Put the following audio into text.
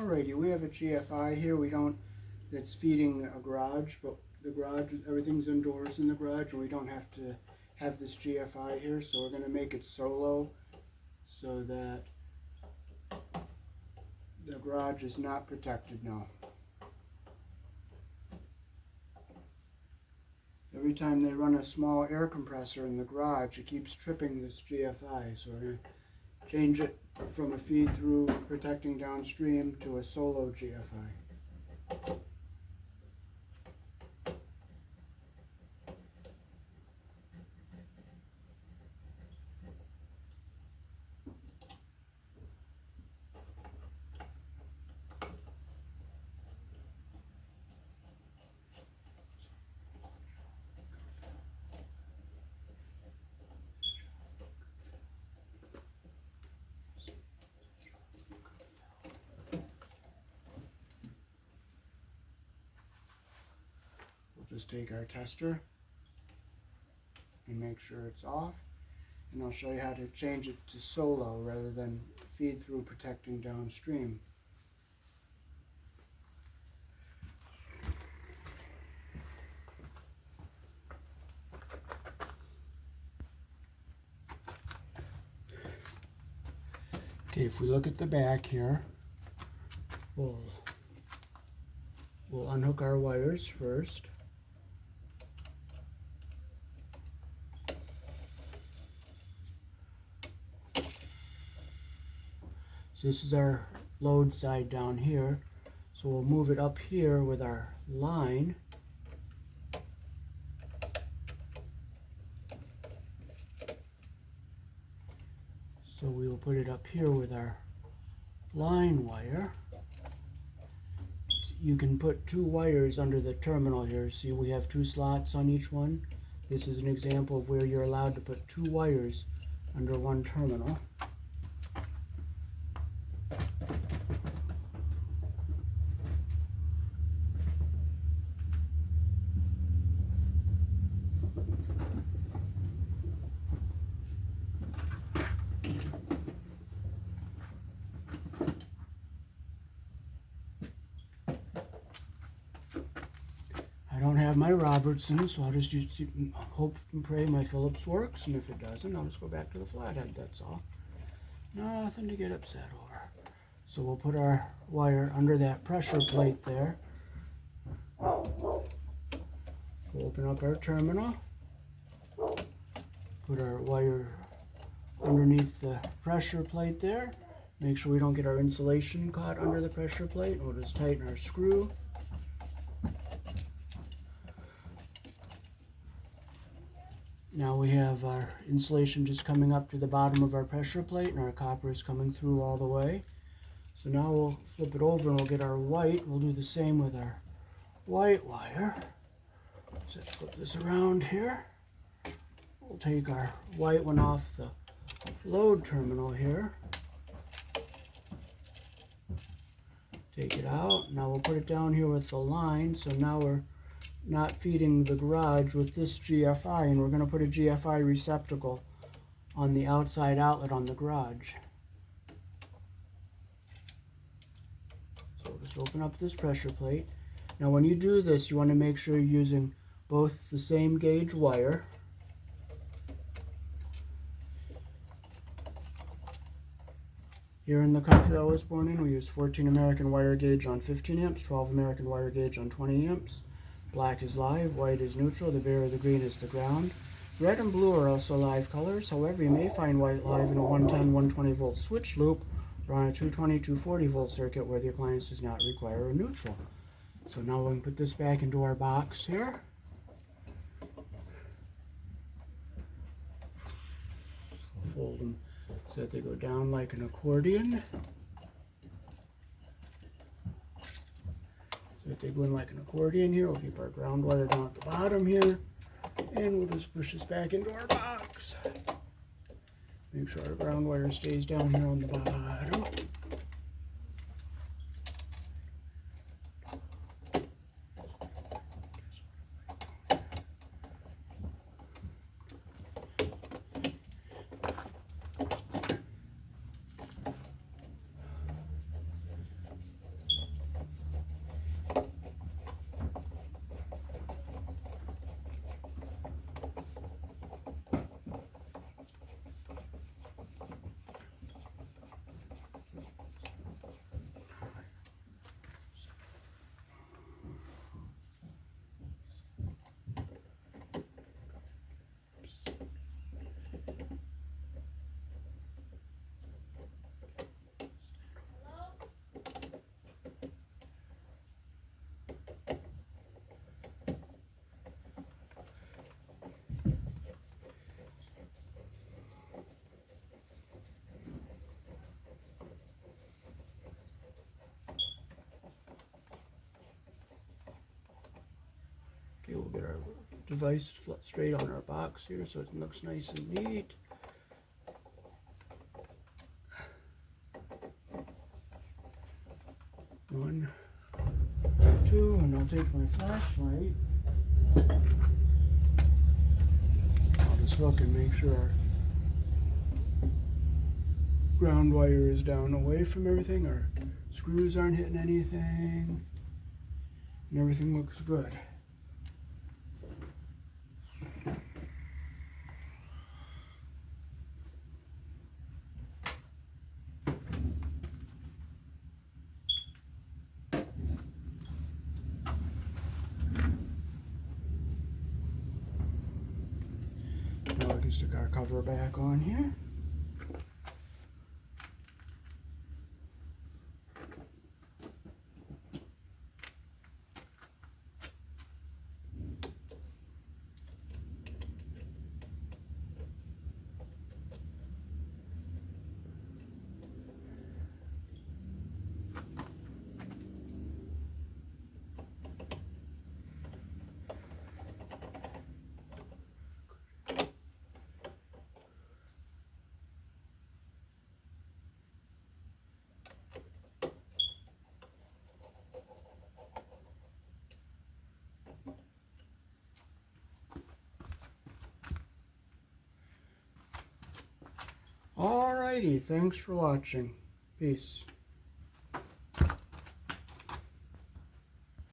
Alrighty, we have a GFI here. That's feeding a garage, but the garage, everything's indoors in the garage, and we don't have to have this GFI here, so we're going to make it solo so that the garage is not protected now. Every time they run a small air compressor in the garage, it keeps tripping this GFI, so we're going to change it from a feed through protecting downstream to a solo GFI. Just take our tester and make sure it's off, and I'll show you how to change it to solo rather than feed through protecting downstream. Okay, if we look at the back here, we'll unhook our wires first. So this is our load side down here. So we'll move it up here with our line. So we will put it up here with our line wire. You can put 2 wires under the terminal here. See, we have 2 slots on each one. This is an example of where you're allowed to put 2 wires under one terminal. I don't have my Robertson, so I'll just hope and pray my Phillips works, and if it doesn't, I'll just go back to the flathead, that's all. Nothing to get upset over. So we'll put our wire under that pressure plate there. We'll open up our terminal, put our wire underneath the pressure plate there. Make sure we don't get our insulation caught under the pressure plate. We'll just tighten our screw. Now we have our insulation just coming up to the bottom of our pressure plate, and our copper is coming through all the way. So now we'll flip it over and we'll get our white. We'll do the same with our white wire. So let's flip this around here. We'll take our white one off the load terminal here. Take it out. Now we'll put it down here with the line. So now we're not feeding the garage with this GFI, and we're going to put a GFI receptacle on the outside outlet on the garage. So we'll just open up this pressure plate. Now when you do this, you want to make sure you're using both the same gauge wire. Here in the country I was born in, we use 14 American wire gauge on 15 amps, 12 American wire gauge on 20 amps. Black is live, white is neutral, the bare or the green is the ground. Red and blue are also live colors. However, you may find white live in a 110, 120 volt switch loop or on a 220, 240 volt circuit where the appliance does not require a neutral. So now we can put this back into our box here. Fold them so that they go down like an accordion. So that they go in like an accordion here. We'll keep our ground wire down at the bottom here. And we'll just push this back into our box. Make sure our ground wire stays down here on the bottom. We'll get our device straight on our box here so it looks nice and neat. One, two, and I'll take my flashlight. I'll just look and make sure our ground wire is down away from everything. Our screws aren't hitting anything. And everything looks good. Now we can stick our cover back on here. Alrighty, thanks for watching. Peace.